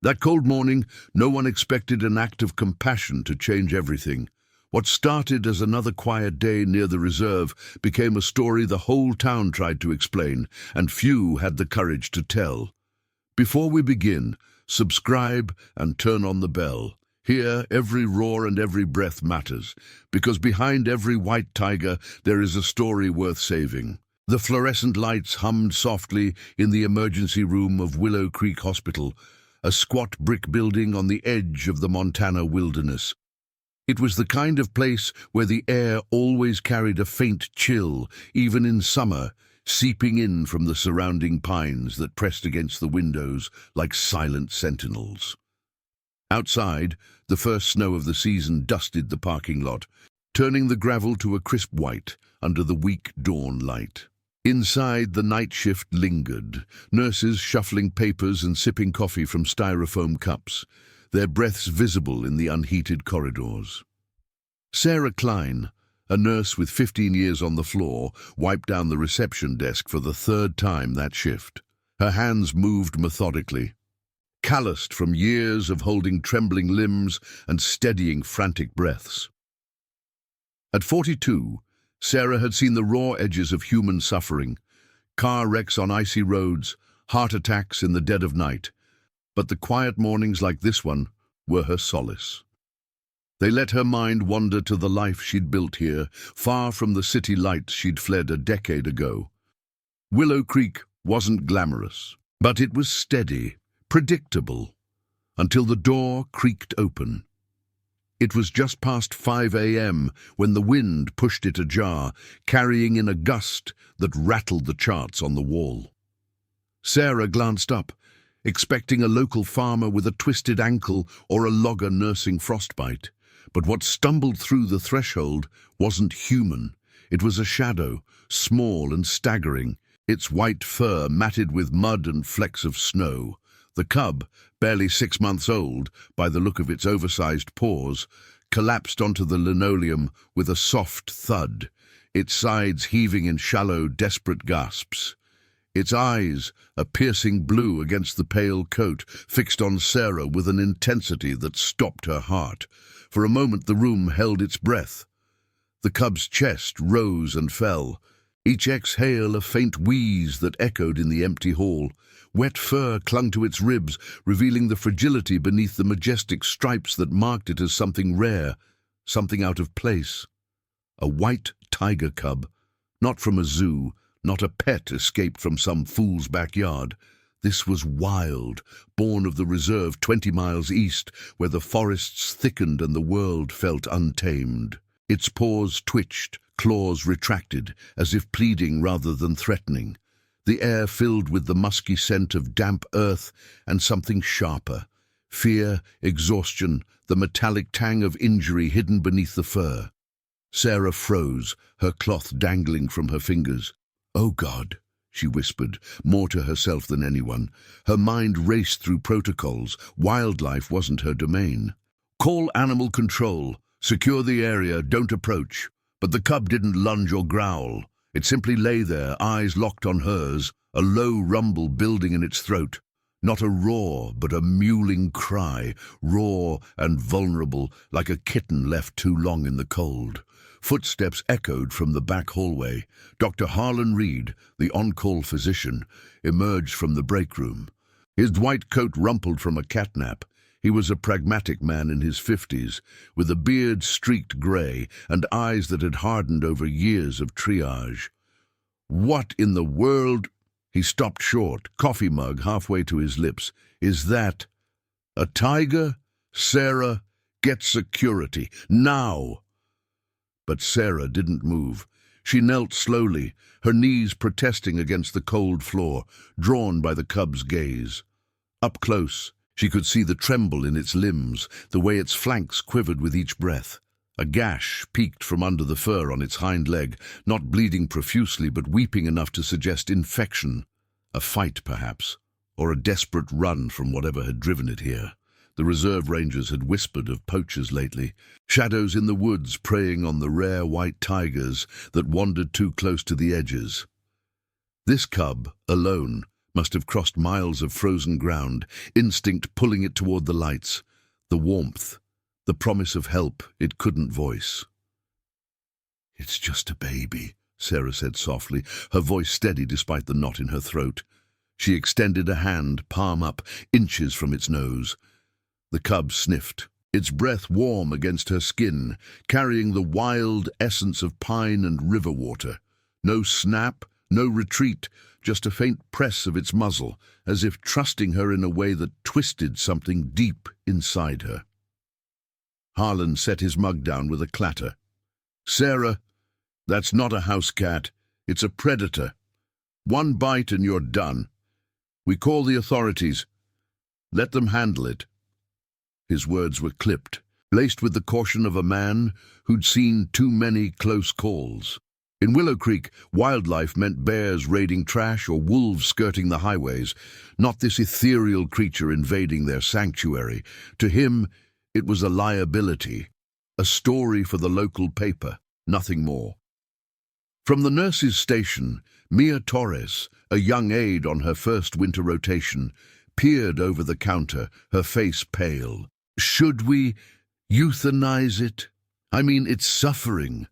That cold morning, no one expected an act of compassion to change everything. What started as another quiet day near the reserve became a story the whole town tried to explain, and few had the courage to tell. Before we begin, subscribe and turn on the bell. Here, every roar and every breath matters, because behind every white tiger there is a story worth saving. The fluorescent lights hummed softly in the emergency room of Willow Creek Hospital, a squat brick building on the edge of the Montana wilderness. It was the kind of place where the air always carried a faint chill, even in summer, seeping in from the surrounding pines that pressed against the windows like silent sentinels. Outside, the first snow of the season dusted the parking lot, turning the gravel to a crisp white under the weak dawn light. Inside, the night shift lingered, nurses shuffling papers and sipping coffee from styrofoam cups, their breaths visible in the unheated corridors. Sarah Klein, a nurse with 15 years on the floor, wiped down the reception desk for the third time that shift. Her hands moved methodically, calloused from years of holding trembling limbs and steadying frantic breaths. At 42, Sarah had seen the raw edges of human suffering, car wrecks on icy roads, heart attacks in the dead of night. But the quiet mornings like this one were her solace. They let her mind wander to the life she'd built here, far from the city lights she'd fled a decade ago. Willow Creek wasn't glamorous, but it was steady, predictable, until the door creaked open. It was just past 5 a.m. when the wind pushed it ajar, carrying in a gust that rattled the charts on the wall. Sarah glanced up, expecting a local farmer with a twisted ankle or a logger nursing frostbite. But what stumbled through the threshold wasn't human. It was a shadow, small and staggering, its white fur matted with mud and flecks of snow. The cub, barely 6 months old, by the look of its oversized paws, collapsed onto the linoleum with a soft thud, its sides heaving in shallow, desperate gasps. Its eyes, a piercing blue against the pale coat, fixed on Sarah with an intensity that stopped her heart. For a moment the room held its breath. The cub's chest rose and fell, each exhale a faint wheeze that echoed in the empty hall. Wet fur clung to its ribs, revealing the fragility beneath the majestic stripes that marked it as something rare, something out of place. A white tiger cub, not from a zoo, not a pet escaped from some fool's backyard. This was wild, born of the reserve 20 miles east, where the forests thickened and the world felt untamed. Its paws twitched, claws retracted, as if pleading rather than threatening. The air filled with the musky scent of damp earth and something sharper. Fear, exhaustion, the metallic tang of injury hidden beneath the fur. Sarah froze, her cloth dangling from her fingers. "Oh God," she whispered, more to herself than anyone. Her mind raced through protocols. Wildlife wasn't her domain. "Call animal control. Secure the area. Don't approach." But the cub didn't lunge or growl. It simply lay there, eyes locked on hers, a low rumble building in its throat. Not a roar, but a mewling cry, raw and vulnerable, like a kitten left too long in the cold. Footsteps echoed from the back hallway. Dr. Harlan Reed, the on-call physician, emerged from the break room. His white coat rumpled from a catnap. He was a pragmatic man in his 50s, with a beard streaked grey and eyes that had hardened over years of triage. "What in the world?" He stopped short, coffee mug halfway to his lips. "Is that a tiger? Sarah, get security, now!" But Sarah didn't move. She knelt slowly, her knees protesting against the cold floor, drawn by the cub's gaze. Up close, she could see the tremble in its limbs, the way its flanks quivered with each breath. A gash peeked from under the fur on its hind leg, not bleeding profusely but weeping enough to suggest infection. A fight, perhaps, or a desperate run from whatever had driven it here. The reserve rangers had whispered of poachers lately, shadows in the woods preying on the rare white tigers that wandered too close to the edges. This cub, alone, Must have crossed miles of frozen ground, instinct pulling it toward the lights. The warmth, the promise of help it couldn't voice. "It's just a baby," Sarah said softly, her voice steady despite the knot in her throat. She extended a hand, palm up, inches from its nose. The cub sniffed, its breath warm against her skin, carrying the wild essence of pine and river water. No snap, no retreat, just a faint press of its muzzle, as if trusting her in a way that twisted something deep inside her. Harlan set his mug down with a clatter. "Sarah, that's not a house cat. It's a predator. One bite and you're done. We call the authorities. Let them handle it." His words were clipped, laced with the caution of a man who'd seen too many close calls. In Willow Creek, wildlife meant bears raiding trash or wolves skirting the highways, not this ethereal creature invading their sanctuary. To him, it was a liability, a story for the local paper, nothing more. From the nurse's station, Mia Torres, a young aide on her first winter rotation, peered over the counter, her face pale. "Should we euthanize it? I mean, it's suffering."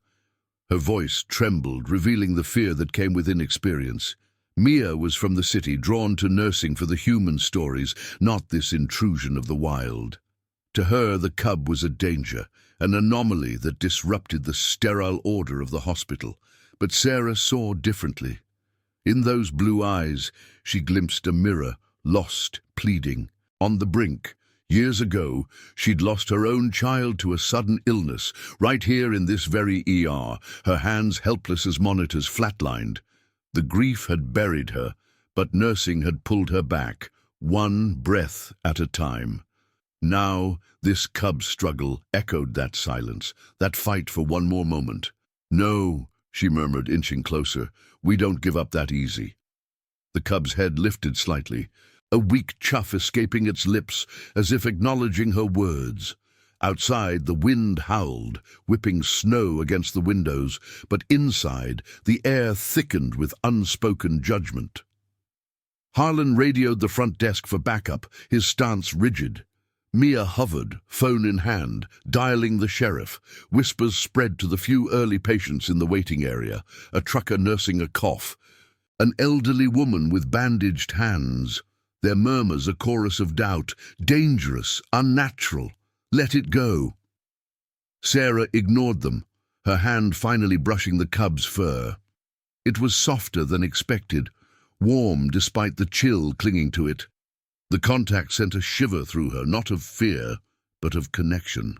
Her voice trembled, revealing the fear that came with inexperience. Mia was from the city, drawn to nursing for the human stories, not this intrusion of the wild. To her, the cub was a danger, an anomaly that disrupted the sterile order of the hospital. But Sarah saw differently. In those blue eyes, she glimpsed a mirror, lost, pleading. On the brink, years ago, she'd lost her own child to a sudden illness, right here in this very ER, her hands helpless as monitors, flatlined. The grief had buried her, but nursing had pulled her back, one breath at a time. Now, this cub struggle echoed that silence, that fight for one more moment. "No," she murmured, inching closer, "we don't give up that easy." The cub's head lifted slightly, a weak chuff escaping its lips as if acknowledging her words. Outside, the wind howled, whipping snow against the windows, but inside, the air thickened with unspoken judgment. Harlan radioed the front desk for backup, his stance rigid. Mia hovered, phone in hand, dialing the sheriff. Whispers spread to the few early patients in the waiting area, a trucker nursing a cough, an elderly woman with bandaged hands. Their murmurs a chorus of doubt, dangerous, unnatural. Let it go. Sarah ignored them, her hand finally brushing the cub's fur. It was softer than expected, warm despite the chill clinging to it. The contact sent a shiver through her, not of fear, but of connection.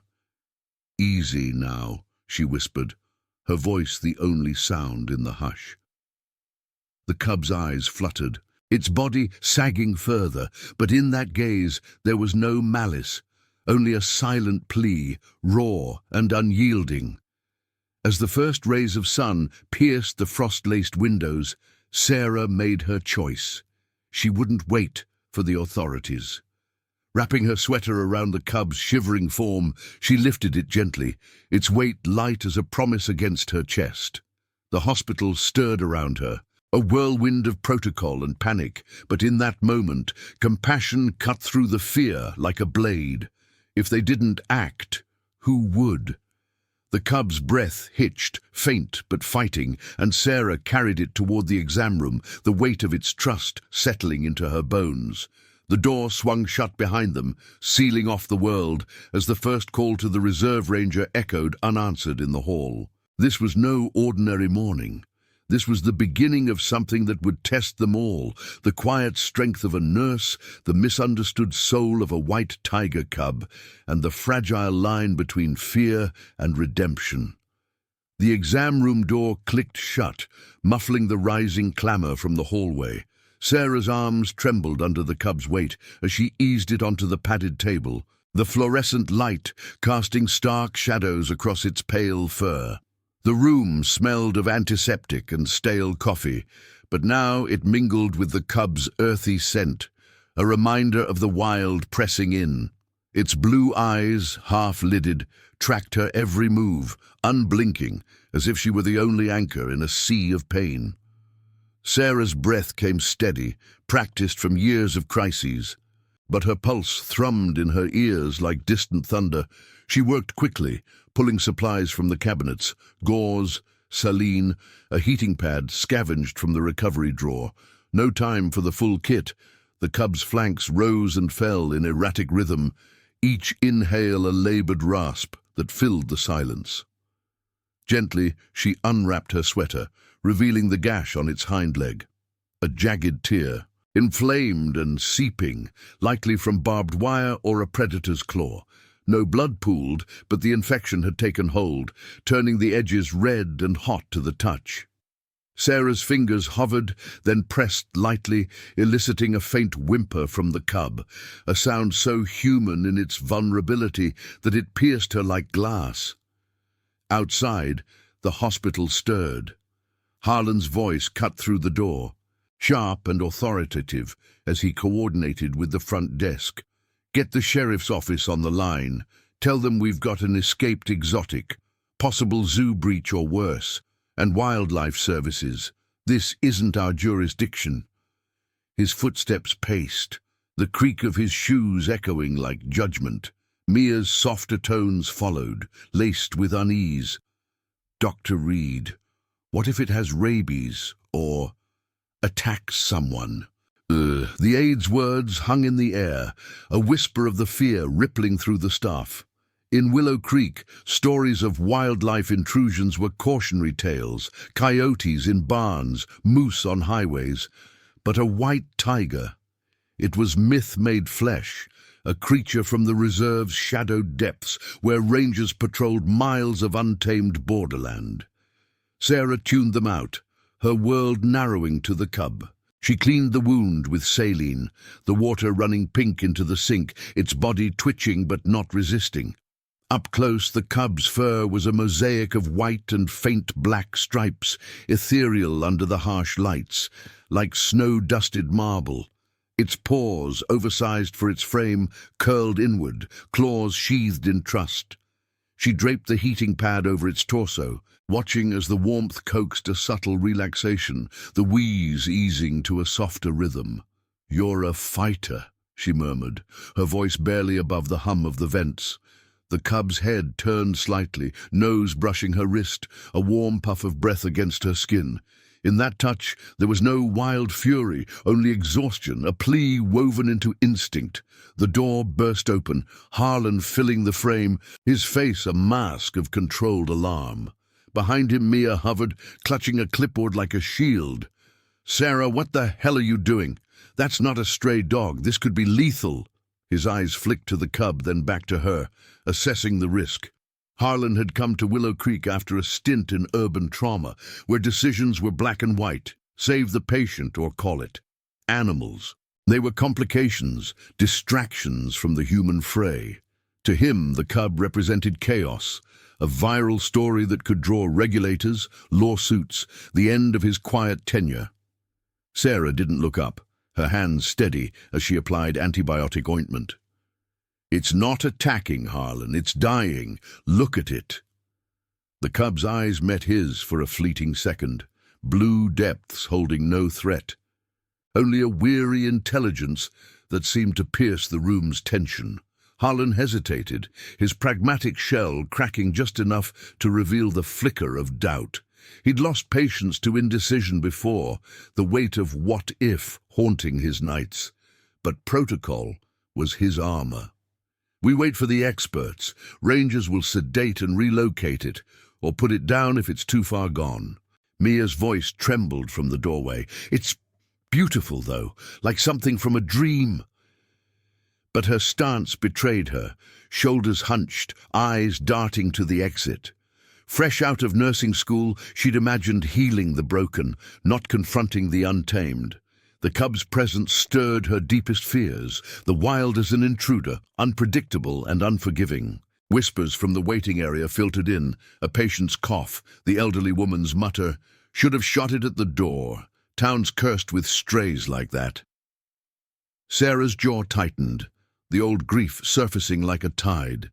"Easy now," she whispered, her voice the only sound in the hush. The cub's eyes fluttered, its body sagging further, but in that gaze there was no malice, only a silent plea, raw and unyielding. As the first rays of sun pierced the frost-laced windows, Sarah made her choice. She wouldn't wait for the authorities. Wrapping her sweater around the cub's shivering form, she lifted it gently, its weight light as a promise against her chest. The hospital stirred around her, a whirlwind of protocol and panic, but in that moment, compassion cut through the fear like a blade. If they didn't act, who would? The cub's breath hitched, faint but fighting, and Sarah carried it toward the exam room, the weight of its trust settling into her bones. The door swung shut behind them, sealing off the world, as the first call to the reserve ranger echoed unanswered in the hall. This was no ordinary morning. This was the beginning of something that would test them all, the quiet strength of a nurse, the misunderstood soul of a white tiger cub, and the fragile line between fear and redemption. The exam room door clicked shut, muffling the rising clamor from the hallway. Sarah's arms trembled under the cub's weight as she eased it onto the padded table, the fluorescent light casting stark shadows across its pale fur. The room smelled of antiseptic and stale coffee, but now it mingled with the cub's earthy scent, a reminder of the wild pressing in. Its blue eyes, half-lidded, tracked her every move, unblinking, as if she were the only anchor in a sea of pain. Sarah's breath came steady, practiced from years of crises. But her pulse thrummed in her ears like distant thunder. She worked quickly, pulling supplies from the cabinets, gauze, saline, a heating pad scavenged from the recovery drawer. No time for the full kit. The cub's flanks rose and fell in erratic rhythm, each inhale a labored rasp that filled the silence. Gently, she unwrapped her sweater, revealing the gash on its hind leg. A jagged tear, inflamed and seeping, likely from barbed wire or a predator's claw. No blood pooled, but the infection had taken hold, turning the edges red and hot to the touch. Sarah's fingers hovered, then pressed lightly, eliciting a faint whimper from the cub, a sound so human in its vulnerability that it pierced her like glass. Outside, the hospital stirred. Harlan's voice cut through the door, sharp and authoritative as he coordinated with the front desk. "Get the sheriff's office on the line. Tell them we've got an escaped exotic, possible zoo breach or worse, and wildlife services. This isn't our jurisdiction." His footsteps paced, the creak of his shoes echoing like judgment. Mia's softer tones followed, laced with unease. "Dr. Reed, what if it has rabies or attacks someone?" The aide's words hung in the air, a whisper of the fear rippling through the staff. In Willow Creek, stories of wildlife intrusions were cautionary tales, coyotes in barns, moose on highways. But a white tiger, it was myth made flesh, a creature from the reserve's shadowed depths where rangers patrolled miles of untamed borderland. Sarah tuned them out, her world narrowing to the cub. She cleaned the wound with saline, the water running pink into the sink, its body twitching but not resisting. Up close, the cub's fur was a mosaic of white and faint black stripes, ethereal under the harsh lights, like snow-dusted marble. Its paws, oversized for its frame, curled inward, claws sheathed in trust. She draped the heating pad over its torso, watching as the warmth coaxed a subtle relaxation, the wheeze easing to a softer rhythm. "You're a fighter," she murmured, her voice barely above the hum of the vents. The cub's head turned slightly, nose brushing her wrist, a warm puff of breath against her skin. In that touch, there was no wild fury, only exhaustion, a plea woven into instinct. The door burst open, Harlan filling the frame, his face a mask of controlled alarm. Behind him, Mia hovered, clutching a clipboard like a shield. "Sarah, what the hell are you doing? That's not a stray dog. This could be lethal." His eyes flicked to the cub, then back to her, assessing the risk. Harlan had come to Willow Creek after a stint in urban trauma, where decisions were black and white. Save the patient, or call it animals. They were complications, distractions from the human fray. To him, the cub represented chaos, a viral story that could draw regulators, lawsuits, the end of his quiet tenure. Sarah didn't look up, her hands steady as she applied antibiotic ointment. "It's not attacking, Harlan, it's dying. Look at it." The cub's eyes met his for a fleeting second, blue depths holding no threat. Only a weary intelligence that seemed to pierce the room's tension. Harlan hesitated, his pragmatic shell cracking just enough to reveal the flicker of doubt. He'd lost patience to indecision before, the weight of what if haunting his nights. But protocol was his armor. "We wait for the experts. Rangers will sedate and relocate it, or put it down if it's too far gone." Mia's voice trembled from the doorway. "It's beautiful, though, like something from a dream." But her stance betrayed her, shoulders hunched, eyes darting to the exit. Fresh out of nursing school, she'd imagined healing the broken, not confronting the untamed. The cub's presence stirred her deepest fears, the wild as an intruder, unpredictable and unforgiving. Whispers from the waiting area filtered in, a patient's cough, the elderly woman's mutter, "Should have shot it at the door. Town's cursed with strays like that." Sarah's jaw tightened, the old grief surfacing like a tide.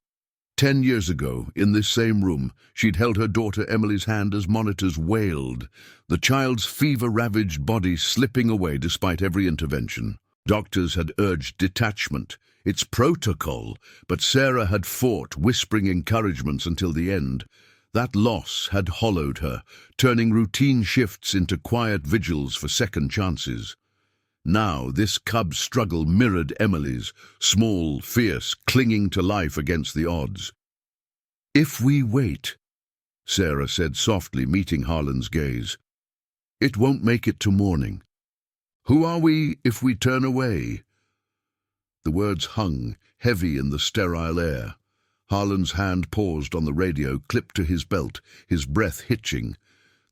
10 years ago, in this same room, she'd held her daughter Emily's hand as monitors wailed, the child's fever-ravaged body slipping away despite every intervention. Doctors had urged detachment. It's protocol, but Sarah had fought, whispering encouragements until the end. That loss had hollowed her, turning routine shifts into quiet vigils for second chances. Now this cub's struggle mirrored Emily's, small, fierce, clinging to life against the odds. "If we wait," Sarah said softly, meeting Harlan's gaze, "it won't make it to morning. Who are we if we turn away?" The words hung, heavy in the sterile air. Harlan's hand paused on the radio, clipped to his belt, his breath hitching.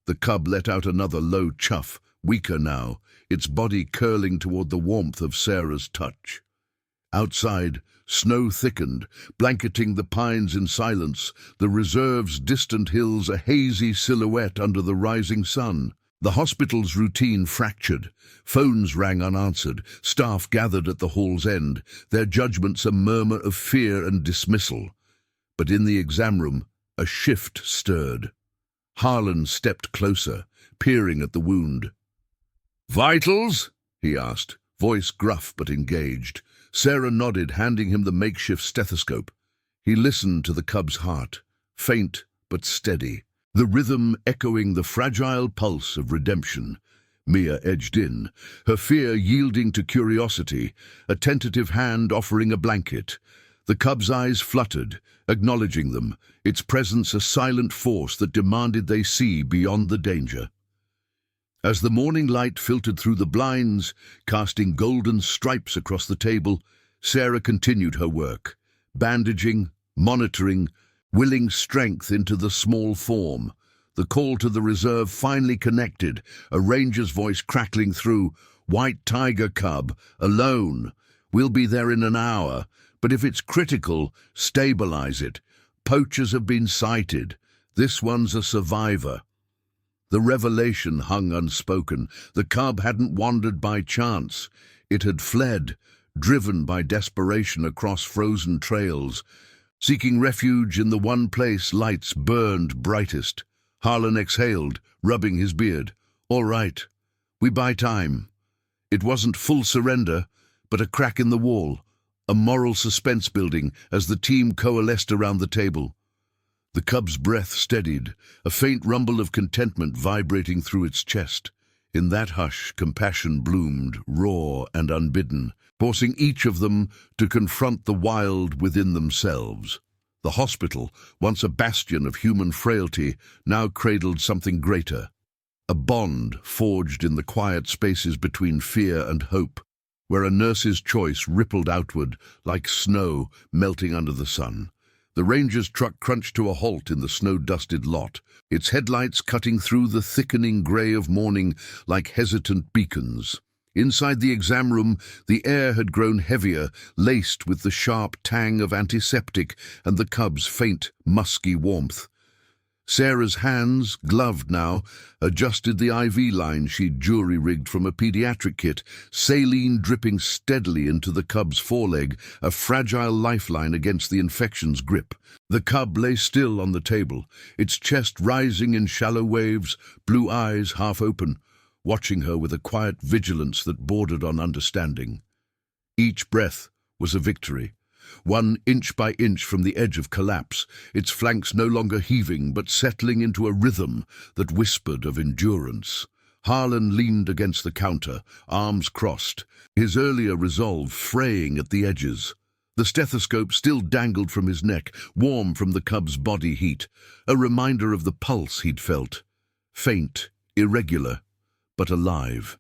The cub let out another low chuff, weaker now, its body curling toward the warmth of Sarah's touch. Outside, snow thickened, blanketing the pines in silence, the reserve's distant hills a hazy silhouette under the rising sun. The hospital's routine fractured. Phones rang unanswered, staff gathered at the hall's end, their judgments a murmur of fear and dismissal. But in the exam room, a shift stirred. Harlan stepped closer, peering at the wound. "Vitals?" he asked, voice gruff but engaged. Sarah nodded, handing him the makeshift stethoscope. He listened to the cub's heart, faint but steady, the rhythm echoing the fragile pulse of redemption. Mia edged in, her fear yielding to curiosity, a tentative hand offering a blanket. The cub's eyes fluttered, acknowledging them, its presence a silent force that demanded they see beyond the danger. As the morning light filtered through the blinds, casting golden stripes across the table, Sarah continued her work, bandaging, monitoring, willing strength into the small form. The call to the reserve finally connected, a ranger's voice crackling through. "White tiger cub, alone. We'll be there in an hour, but if it's critical, stabilize it. Poachers have been sighted. This one's a survivor." The revelation hung unspoken. The cub hadn't wandered by chance. It had fled, driven by desperation across frozen trails, seeking refuge in the one place lights burned brightest. Harlan exhaled, rubbing his beard. "All right, we buy time." It wasn't full surrender, but a crack in the wall, a moral suspense building as the team coalesced around the table. The cub's breath steadied, a faint rumble of contentment vibrating through its chest. In that hush, compassion bloomed, raw and unbidden, forcing each of them to confront the wild within themselves. The hospital, once a bastion of human frailty, now cradled something greater. A bond forged in the quiet spaces between fear and hope, where a nurse's choice rippled outward like snow melting under the sun. The ranger's truck crunched to a halt in the snow-dusted lot, its headlights cutting through the thickening grey of morning like hesitant beacons. Inside the exam room, the air had grown heavier, laced with the sharp tang of antiseptic and the cub's faint, musky warmth. Sarah's hands, gloved now, adjusted the IV line she'd jury-rigged from a pediatric kit, saline dripping steadily into the cub's foreleg, a fragile lifeline against the infection's grip. The cub lay still on the table, its chest rising in shallow waves, blue eyes half open, watching her with a quiet vigilance that bordered on understanding. Each breath was a victory. 1 inch by inch from the edge of collapse, its flanks no longer heaving but settling into a rhythm that whispered of endurance. Harlan leaned against the counter, arms crossed, his earlier resolve fraying at the edges. The stethoscope still dangled from his neck, warm from the cub's body heat, a reminder of the pulse he'd felt. Faint, irregular, but alive.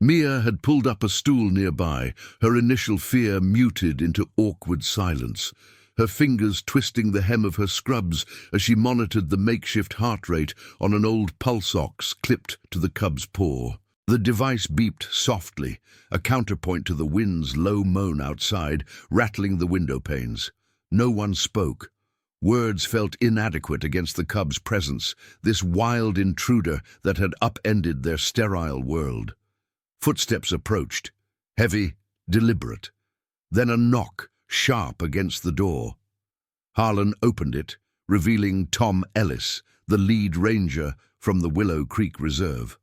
Mia had pulled up a stool nearby, her initial fear muted into awkward silence, her fingers twisting the hem of her scrubs as she monitored the makeshift heart rate on an old pulse ox clipped to the cub's paw. The device beeped softly, a counterpoint to the wind's low moan outside, rattling the window panes. No one spoke. Words felt inadequate against the cub's presence, this wild intruder that had upended their sterile world. Footsteps approached, heavy, deliberate. Then a knock, sharp against the door. Harlan opened it, revealing Tom Ellis, the lead ranger from the Willow Creek Reserve.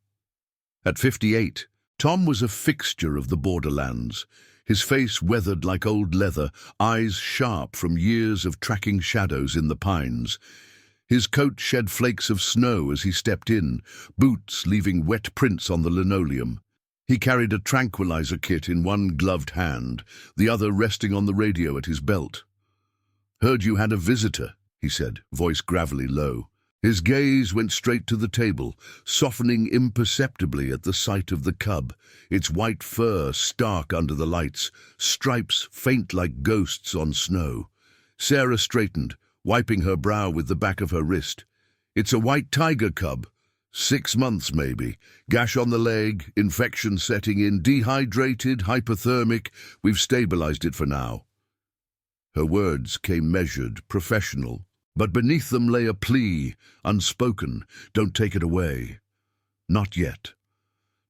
At 58, Tom was a fixture of the borderlands, his face weathered like old leather, eyes sharp from years of tracking shadows in the pines. His coat shed flakes of snow as he stepped in, boots leaving wet prints on the linoleum. He carried a tranquilizer kit in one gloved hand, the other resting on the radio at his belt. "Heard you had a visitor," he said, voice gravelly low. His gaze went straight to the table, softening imperceptibly at the sight of the cub, its white fur stark under the lights, stripes faint like ghosts on snow. Sarah straightened, wiping her brow with the back of her wrist. "It's a white tiger cub. 6 months, maybe. Gash on the leg, infection setting in, dehydrated, hypothermic. We've stabilized it for now." Her words came measured, professional, but beneath them lay a plea, unspoken. "Don't take it away." Not yet.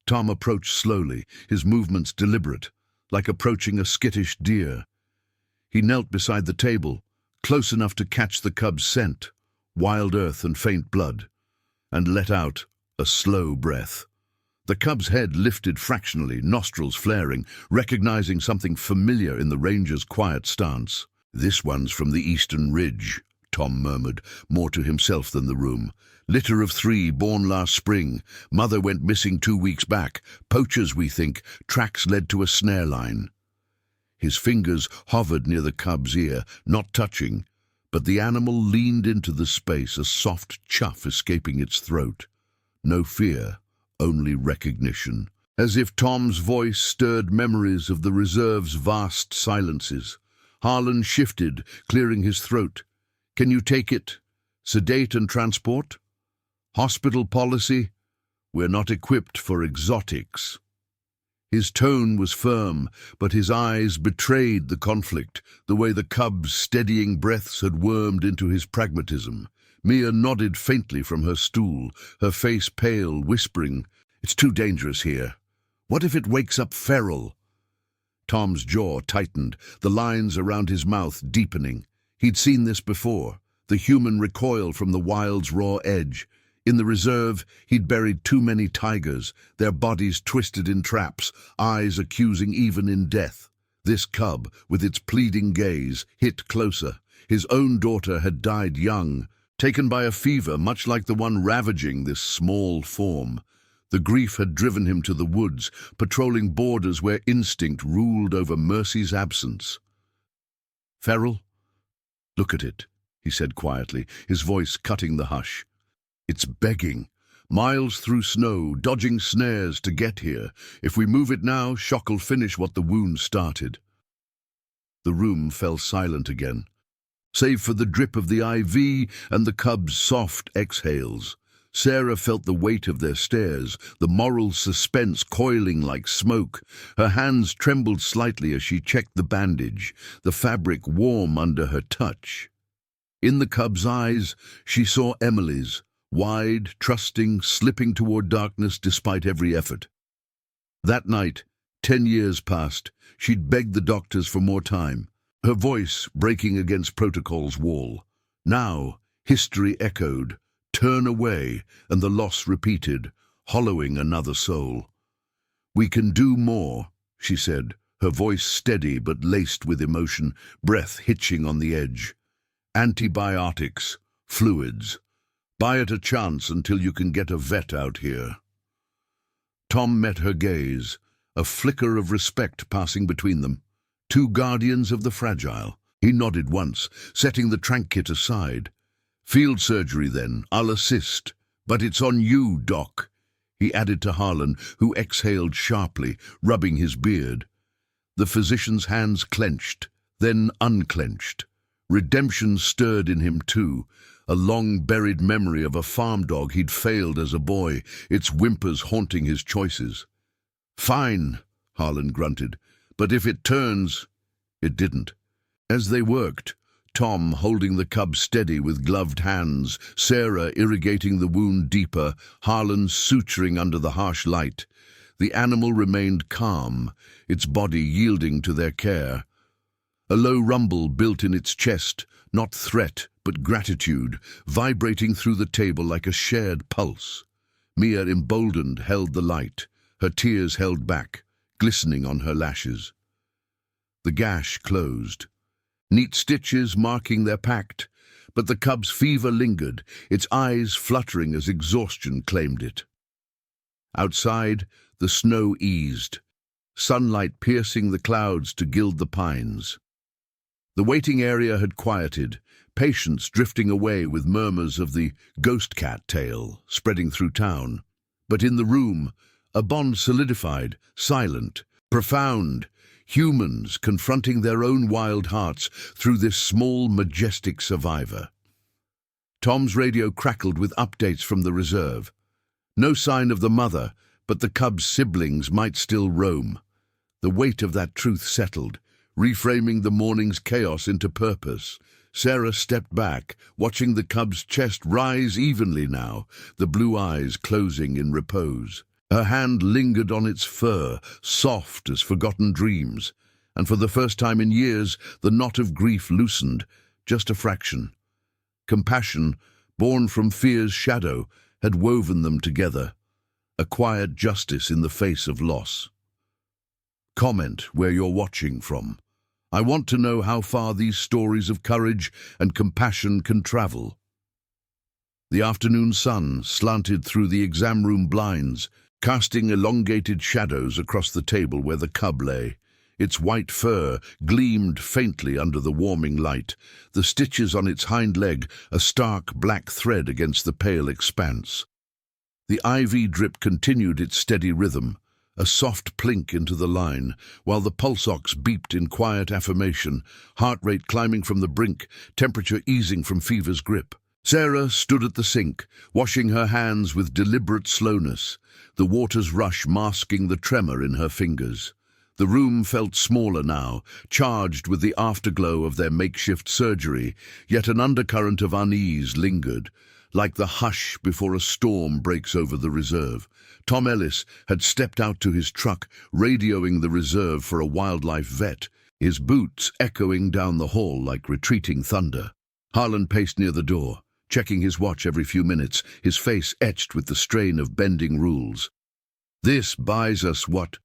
Tom approached slowly, his movements deliberate, like approaching a skittish deer. He knelt beside the table, close enough to catch the cub's scent, wild earth and faint blood, and let out a slow breath. The cub's head lifted fractionally, nostrils flaring, recognizing something familiar in the ranger's quiet stance. "This one's from the eastern ridge," Tom murmured, more to himself than the room. "Litter of 3, born last spring. Mother went missing 2 weeks back. Poachers, we think. Tracks led to a snare line." His fingers hovered near the cub's ear, not touching, but the animal leaned into the space, a soft chuff escaping its throat. No fear, only recognition. As if Tom's voice stirred memories of the reserve's vast silences. Harlan shifted, clearing his throat. "Can you take it? Sedate and transport? Hospital policy? We're not equipped for exotics." His tone was firm, but his eyes betrayed the conflict, the way the cub's steadying breaths had wormed into his pragmatism. Mia nodded faintly from her stool, her face pale, whispering, "It's too dangerous here. What if it wakes up feral?" Tom's jaw tightened, the lines around his mouth deepening. He'd seen this before, the human recoil from the wild's raw edge. In the reserve, he'd buried too many tigers, their bodies twisted in traps, eyes accusing even in death. This cub, with its pleading gaze, hit closer. His own daughter had died young, taken by a fever much like the one ravaging this small form. The grief had driven him to the woods, patrolling borders where instinct ruled over mercy's absence. "Feral? Look at it," he said quietly, his voice cutting the hush. "It's begging. Miles through snow, dodging snares to get here. If we move it now, shock'll finish what the wound started." The room fell silent again, save for the drip of the IV and the cub's soft exhales. Sarah felt the weight of their stares, the moral suspense coiling like smoke. Her hands trembled slightly as she checked the bandage, the fabric warm under her touch. In the cub's eyes, she saw Emily's, wide, trusting, slipping toward darkness despite every effort. That night, 10 years passed, she'd begged the doctors for more time, her voice breaking against protocol's wall. Now, history echoed, turn away, and the loss repeated, hollowing another soul. "We can do more," she said, her voice steady but laced with emotion, breath hitching on the edge. "Antibiotics, fluids. Buy it a chance until you can get a vet out here." Tom met her gaze, a flicker of respect passing between them. Two guardians of the fragile. He nodded once, setting the trank kit aside. "Field surgery then, I'll assist. But it's on you, Doc," he added to Harlan, who exhaled sharply, rubbing his beard. The physician's hands clenched, then unclenched. Redemption stirred in him too, a long-buried memory of a farm dog he'd failed as a boy, its whimpers haunting his choices. "Fine," Harlan grunted, "but if it turns—" It didn't. As they worked, Tom holding the cub steady with gloved hands, Sarah irrigating the wound deeper, Harlan suturing under the harsh light, the animal remained calm, its body yielding to their care. A low rumble built in its chest, not threat, but gratitude, vibrating through the table like a shared pulse. Mia, emboldened, held the light, her tears held back, glistening on her lashes. The gash closed, neat stitches marking their pact, but the cub's fever lingered, its eyes fluttering as exhaustion claimed it. Outside, the snow eased, sunlight piercing the clouds to gild the pines. The waiting area had quieted, patients drifting away with murmurs of the ghost cat tale spreading through town. But in the room, a bond solidified, silent, profound, humans confronting their own wild hearts through this small, majestic survivor. Tom's radio crackled with updates from the reserve. No sign of the mother, but the cub's siblings might still roam. The weight of that truth settled, reframing the morning's chaos into purpose. Sarah stepped back, watching the cub's chest rise evenly now, the blue eyes closing in repose. Her hand lingered on its fur, soft as forgotten dreams, and for the first time in years, the knot of grief loosened, just a fraction. Compassion, born from fear's shadow, had woven them together, a quiet justice in the face of loss. Comment where you're watching from. I want to know how far these stories of courage and compassion can travel. The afternoon sun slanted through the exam room blinds, casting elongated shadows across the table where the cub lay. Its white fur gleamed faintly under the warming light, the stitches on its hind leg a stark black thread against the pale expanse. The IV drip continued its steady rhythm, a soft plink into the line, while the pulse ox beeped in quiet affirmation, heart rate climbing from the brink, temperature easing from fever's grip. Sarah stood at the sink, washing her hands with deliberate slowness, the water's rush masking the tremor in her fingers. The room felt smaller now, charged with the afterglow of their makeshift surgery, yet an undercurrent of unease lingered, like the hush before a storm breaks over the reserve. Tom Ellis had stepped out to his truck, radioing the reserve for a wildlife vet, his boots echoing down the hall like retreating thunder. Harlan paced near the door, checking his watch every few minutes, his face etched with the strain of bending rules. "This buys us what?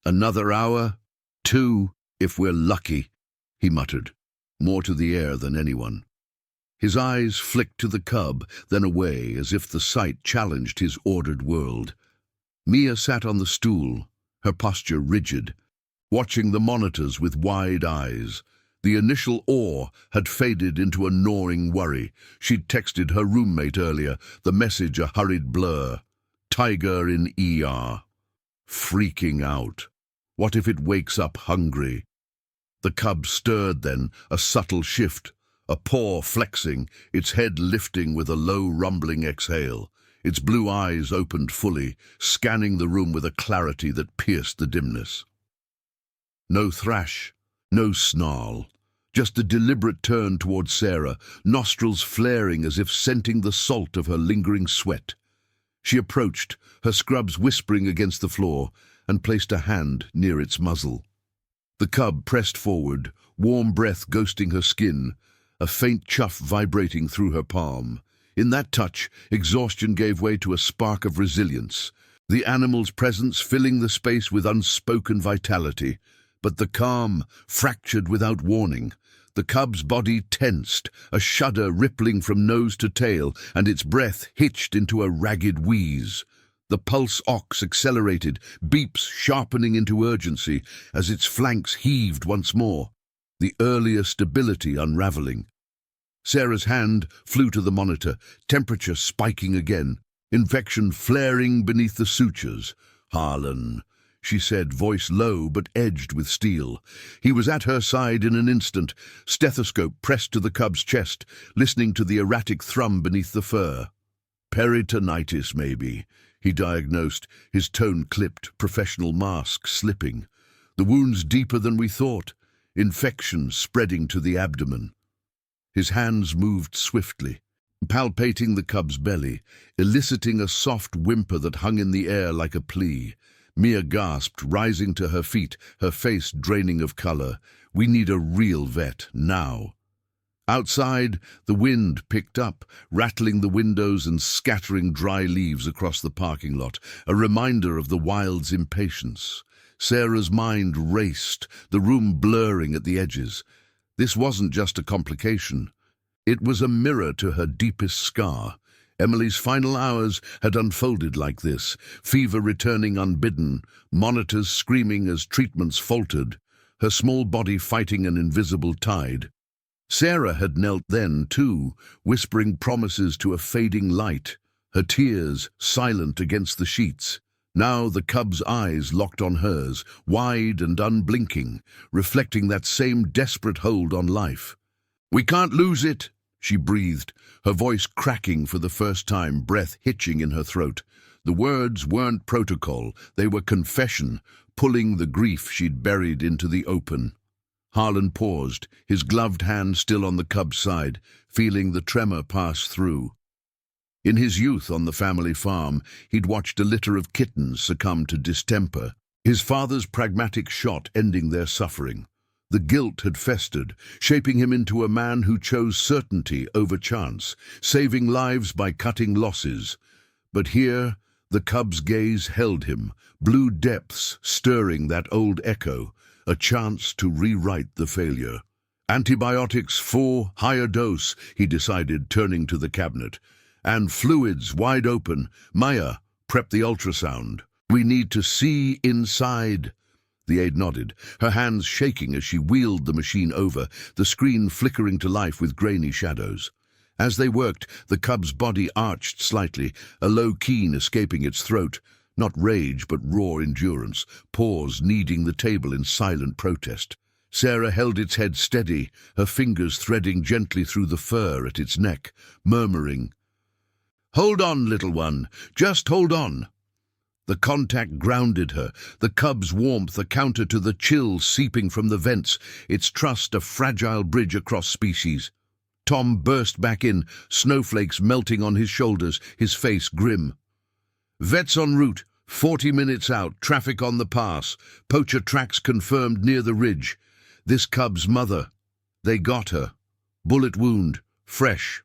Another hour? 2, if we're lucky," he muttered, more to the air than anyone. His eyes flicked to the cub, then away, as if the sight challenged his ordered world. Mia sat on the stool, her posture rigid, watching the monitors with wide eyes. The initial awe had faded into a gnawing worry. She'd texted her roommate earlier, the message a hurried blur. "Tiger in ER." Freaking out. What if it wakes up hungry? The cub stirred then, a subtle shift, a paw flexing, its head lifting with a low rumbling exhale. Its blue eyes opened fully, scanning the room with a clarity that pierced the dimness. No thrash, no snarl, just a deliberate turn toward Sarah, nostrils flaring as if scenting the salt of her lingering sweat. She approached, her scrubs whispering against the floor, and placed a hand near its muzzle. The cub pressed forward, warm breath ghosting her skin, a faint chuff vibrating through her palm. In that touch, exhaustion gave way to a spark of resilience, the animal's presence filling the space with unspoken vitality. But the calm fractured without warning. The cub's body tensed, a shudder rippling from nose to tail, and its breath hitched into a ragged wheeze. The pulse ox accelerated, beeps sharpening into urgency as its flanks heaved once more, the earlier stability unraveling. Sarah's hand flew to the monitor, temperature spiking again, infection flaring beneath the sutures. "Harlan," she said, voice low but edged with steel. He was at her side in an instant, stethoscope pressed to the cub's chest, listening to the erratic thrum beneath the fur. "Peritonitis, maybe," he diagnosed, his tone clipped, professional mask slipping. "The wound's deeper than we thought, infection spreading to the abdomen." His hands moved swiftly, palpating the cub's belly, eliciting a soft whimper that hung in the air like a plea. Mia gasped, rising to her feet, her face draining of color. We need a real vet, now. Outside, the wind picked up, rattling the windows and scattering dry leaves across the parking lot, a reminder of the wild's impatience. Sarah's mind raced, the room blurring at the edges. This wasn't just a complication. It was a mirror to her deepest scar. Emily's final hours had unfolded like this, fever returning unbidden, monitors screaming as treatments faltered, her small body fighting an invisible tide. Sarah had knelt then, too, whispering promises to a fading light, her tears silent against the sheets. Now the cub's eyes locked on hers, wide and unblinking, reflecting that same desperate hold on life. "We can't lose it," she breathed, her voice cracking for the first time, breath hitching in her throat. The words weren't protocol, they were confession, pulling the grief she'd buried into the open. Harlan paused, his gloved hand still on the cub's side, feeling the tremor pass through. In his youth on the family farm, he'd watched a litter of kittens succumb to distemper, his father's pragmatic shot ending their suffering. The guilt had festered, shaping him into a man who chose certainty over chance, saving lives by cutting losses. But here, the cub's gaze held him, blue depths stirring that old echo, a chance to rewrite the failure. "Antibiotics 4, higher dose," he decided, turning to the cabinet. "And fluids wide open. Maya, prep the ultrasound. We need to see inside." The aide nodded, her hands shaking as she wheeled the machine over, the screen flickering to life with grainy shadows. As they worked, the cub's body arched slightly, a low keen escaping its throat. Not rage, but raw endurance, paws kneading the table in silent protest. Sarah held its head steady, her fingers threading gently through the fur at its neck, murmuring, "Hold on, little one, just hold on." The contact grounded her, the cub's warmth a counter to the chill seeping from the vents, its trust a fragile bridge across species. Tom burst back in, snowflakes melting on his shoulders, his face grim. "Vet's en route, 40 minutes out, traffic on the pass, poacher tracks confirmed near the ridge. This cub's mother. They got her. Bullet wound, fresh."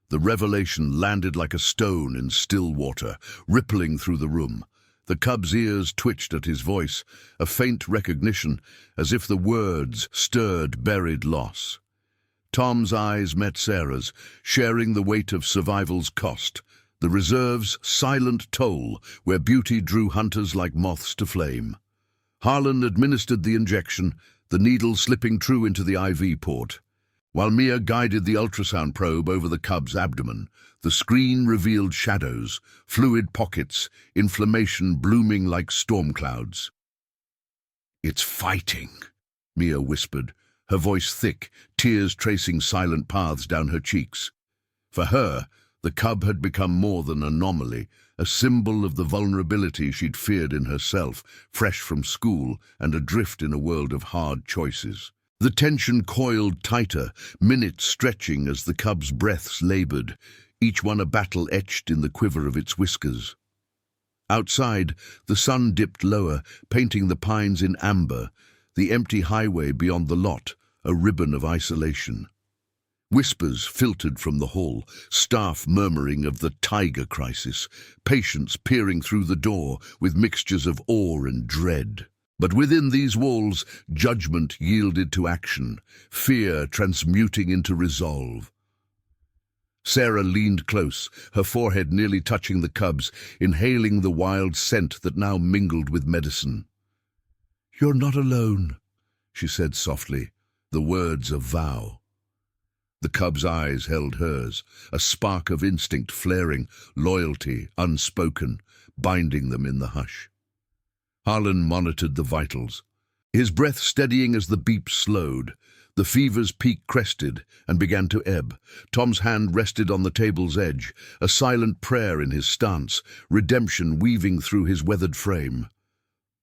The revelation landed like a stone in still water, rippling through the room. The cub's ears twitched at his voice, a faint recognition, as if the words stirred buried loss. Tom's eyes met Sarah's, sharing the weight of survival's cost, the reserve's silent toll where beauty drew hunters like moths to flame. Harlan administered the injection, the needle slipping true into the IV port. While Mia guided the ultrasound probe over the cub's abdomen, the screen revealed shadows, fluid pockets, inflammation blooming like storm clouds. "It's fighting," Mia whispered, her voice thick, tears tracing silent paths down her cheeks. For her, the cub had become more than an anomaly, a symbol of the vulnerability she'd feared in herself, fresh from school and adrift in a world of hard choices. The tension coiled tighter, minutes stretching as the cub's breaths labored, each one a battle etched in the quiver of its whiskers. Outside, the sun dipped lower, painting the pines in amber, the empty highway beyond the lot, a ribbon of isolation. Whispers filtered from the hall, staff murmuring of the tiger crisis, patients peering through the door with mixtures of awe and dread. But within these walls, judgment yielded to action, fear transmuting into resolve. Sarah leaned close, her forehead nearly touching the cub's, inhaling the wild scent that now mingled with medicine. "You're not alone," she said softly, the words a vow. The cub's eyes held hers, a spark of instinct flaring, loyalty unspoken, binding them in the hush. Harlan monitored the vitals, his breath steadying as the beep slowed. The fever's peak crested and began to ebb. Tom's hand rested on the table's edge, a silent prayer in his stance, redemption weaving through his weathered frame.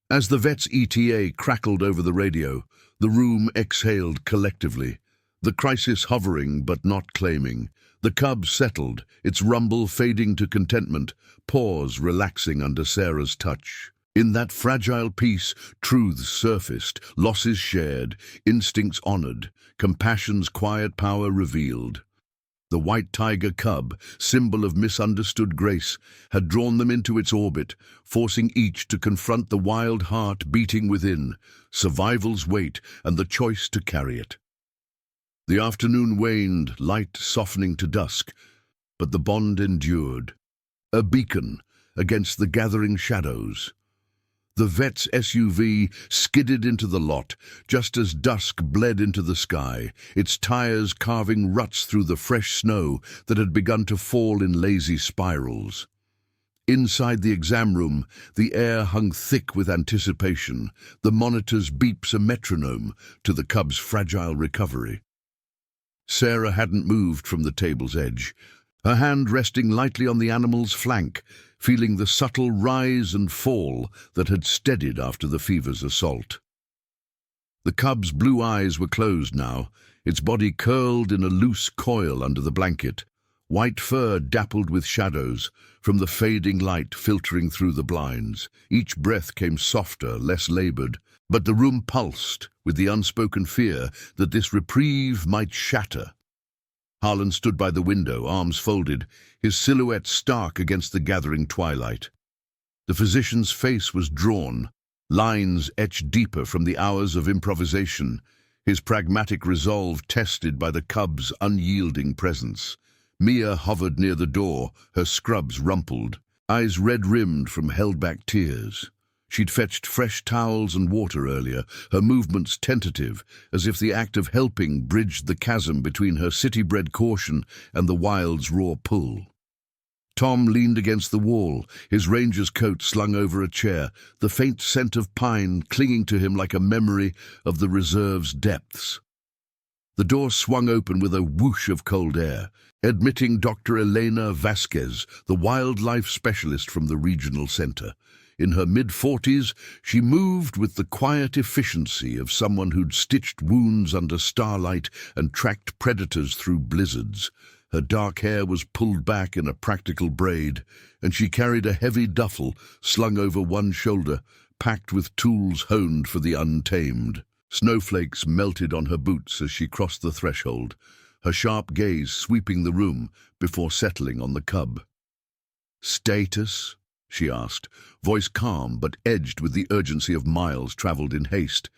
As the vet's ETA crackled over the radio, the room exhaled collectively, the crisis hovering but not claiming. The cub settled, its rumble fading to contentment, pause relaxing under Sarah's touch. In that fragile peace, truths surfaced, losses shared, instincts honored, compassion's quiet power revealed. The white tiger cub, symbol of misunderstood grace, had drawn them into its orbit, forcing each to confront the wild heart beating within, survival's weight, and the choice to carry it. The afternoon waned, light softening to dusk, but the bond endured, a beacon against the gathering shadows. The vet's SUV skidded into the lot, just as dusk bled into the sky, its tires carving ruts through the fresh snow that had begun to fall in lazy spirals. Inside the exam room, the air hung thick with anticipation, the monitor's beeps a metronome to the cub's fragile recovery. Sarah hadn't moved from the table's edge, her hand resting lightly on the animal's flank, feeling the subtle rise and fall that had steadied after the fever's assault. The cub's blue eyes were closed now, its body curled in a loose coil under the blanket, white fur dappled with shadows from the fading light filtering through the blinds. Each breath came softer, less labored, but the room pulsed with the unspoken fear that this reprieve might shatter. Harlan stood by the window, arms folded, his silhouette stark against the gathering twilight. The physician's face was drawn, lines etched deeper from the hours of improvisation, his pragmatic resolve tested by the cub's unyielding presence. Mia hovered near the door, her scrubs rumpled, eyes red-rimmed from held-back tears. She'd fetched fresh towels and water earlier, her movements tentative, as if the act of helping bridged the chasm between her city-bred caution and the wild's raw pull. Tom leaned against the wall, his ranger's coat slung over a chair, the faint scent of pine clinging to him like a memory of the reserve's depths. The door swung open with a whoosh of cold air, admitting Dr. Elena Vasquez, the wildlife specialist from the regional center. In her mid-40s, she moved with the quiet efficiency of someone who'd stitched wounds under starlight and tracked predators through blizzards. Her dark hair was pulled back in a practical braid, and she carried a heavy duffel slung over one shoulder, packed with tools honed for the untamed. Snowflakes melted on her boots as she crossed the threshold, her sharp gaze sweeping the room before settling on the cub. "Status?" she asked, voice calm but edged with the urgency of miles traveled in haste.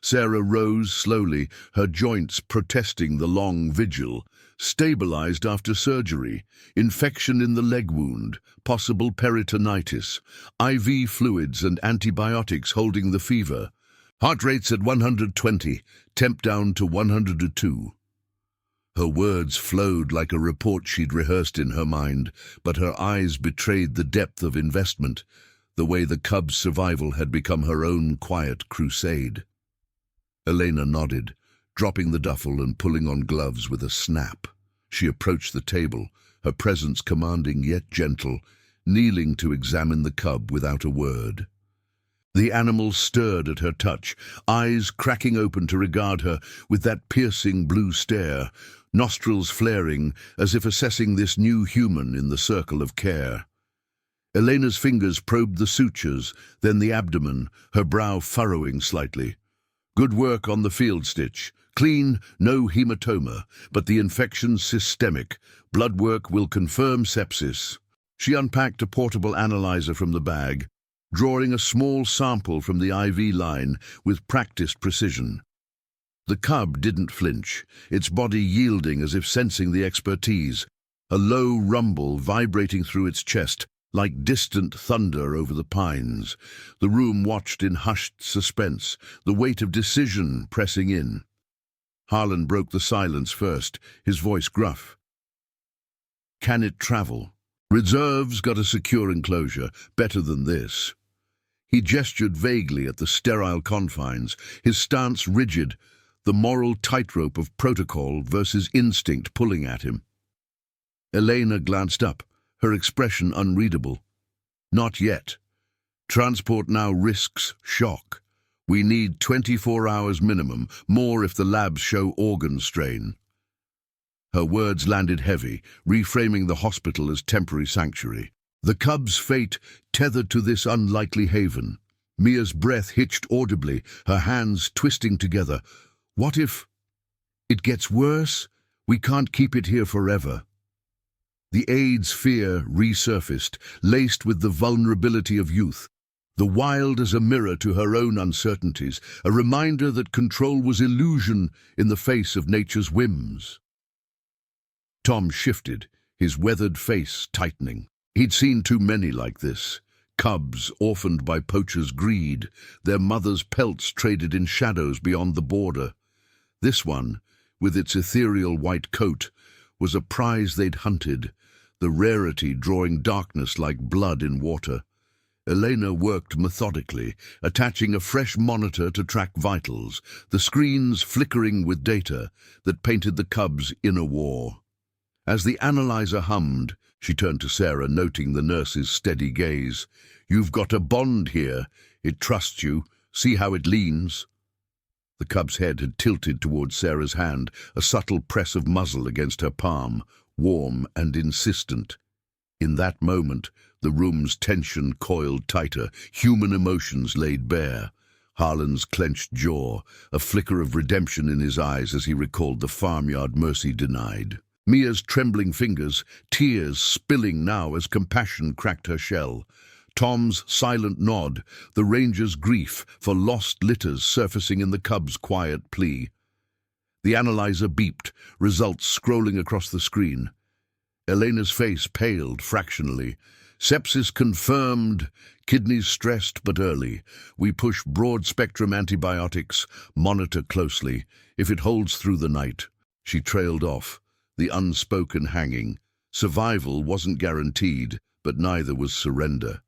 Sarah rose slowly, her joints protesting the long vigil. Stabilized after surgery, infection in the leg wound, possible peritonitis, IV fluids and antibiotics holding the fever. Heart rates at 120, temp down to 102. Her words flowed like a report she'd rehearsed in her mind, but her eyes betrayed the depth of investment, the way the cub's survival had become her own quiet crusade. Elena nodded, dropping the duffel and pulling on gloves with a snap. She approached the table, her presence commanding yet gentle, kneeling to examine the cub without a word. The animal stirred at her touch, eyes cracking open to regard her with that piercing blue stare, nostrils flaring as if assessing this new human in the circle of care. Elena's fingers probed the sutures, then the abdomen, her brow furrowing slightly. Good work on the field stitch. Clean, no hematoma, but the infection's systemic. Blood work will confirm sepsis. She unpacked a portable analyzer from the bag, drawing a small sample from the IV line with practiced precision. The cub didn't flinch, its body yielding as if sensing the expertise, a low rumble vibrating through its chest, like distant thunder over the pines. The room watched in hushed suspense, the weight of decision pressing in. Harlan broke the silence first, his voice gruff. "Can it travel? Reserve's got a secure enclosure, better than this." He gestured vaguely at the sterile confines, his stance rigid, the moral tightrope of protocol versus instinct pulling at him. Elena glanced up, her expression unreadable. "Not yet. Transport now risks shock. We need 24 hours minimum, more if the labs show organ strain." Her words landed heavy, reframing the hospital as temporary sanctuary. The cub's fate tethered to this unlikely haven. Mia's breath hitched audibly, her hands twisting together. What if it gets worse? We can't keep it here forever. The aide's fear resurfaced, laced with the vulnerability of youth. The wild as a mirror to her own uncertainties, a reminder that control was illusion in the face of nature's whims. Tom shifted, his weathered face tightening. He'd seen too many like this. Cubs orphaned by poachers' greed, their mothers' pelts traded in shadows beyond the border. This one, with its ethereal white coat, was a prize they'd hunted, the rarity drawing darkness like blood in water. Elena worked methodically, attaching a fresh monitor to track vitals, the screens flickering with data that painted the cub's inner war. As the analyzer hummed, she turned to Sarah, noting the nurse's steady gaze. "You've got a bond here. It trusts you. See how it leans." The cub's head had tilted towards Sarah's hand, a subtle press of muzzle against her palm, warm and insistent. In that moment, the room's tension coiled tighter, human emotions laid bare. Harlan's clenched jaw, a flicker of redemption in his eyes as he recalled the farmyard mercy denied. Mia's trembling fingers, tears spilling now as compassion cracked her shell. Tom's silent nod, the ranger's grief for lost litters surfacing in the cub's quiet plea. The analyzer beeped, results scrolling across the screen. Elena's face paled fractionally. "Sepsis confirmed, kidneys stressed but early. We push broad-spectrum antibiotics, monitor closely. If it holds through the night." She trailed off, the unspoken hanging. Survival wasn't guaranteed, but neither was surrender.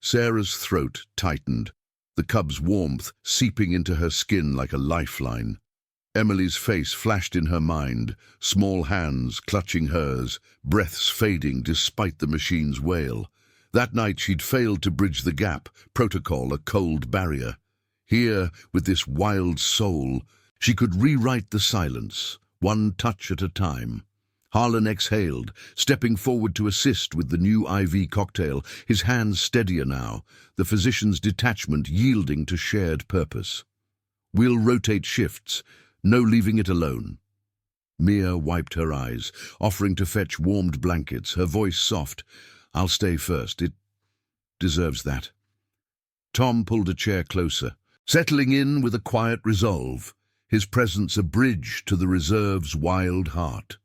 Sarah's throat tightened, the cub's warmth seeping into her skin like a lifeline. Emily's face flashed in her mind, small hands clutching hers, breaths fading despite the machine's wail. That night she'd failed to bridge the gap, protocol a cold barrier. Here, with this wild soul, she could rewrite the silence, one touch at a time. Harlan exhaled, stepping forward to assist with the new IV cocktail, his hands steadier now, the physician's detachment yielding to shared purpose. "We'll rotate shifts. No leaving it alone." Mia wiped her eyes, offering to fetch warmed blankets, her voice soft. "I'll stay first. It deserves that." Tom pulled a chair closer, settling in with a quiet resolve, his presence a bridge to the reserve's wild heart.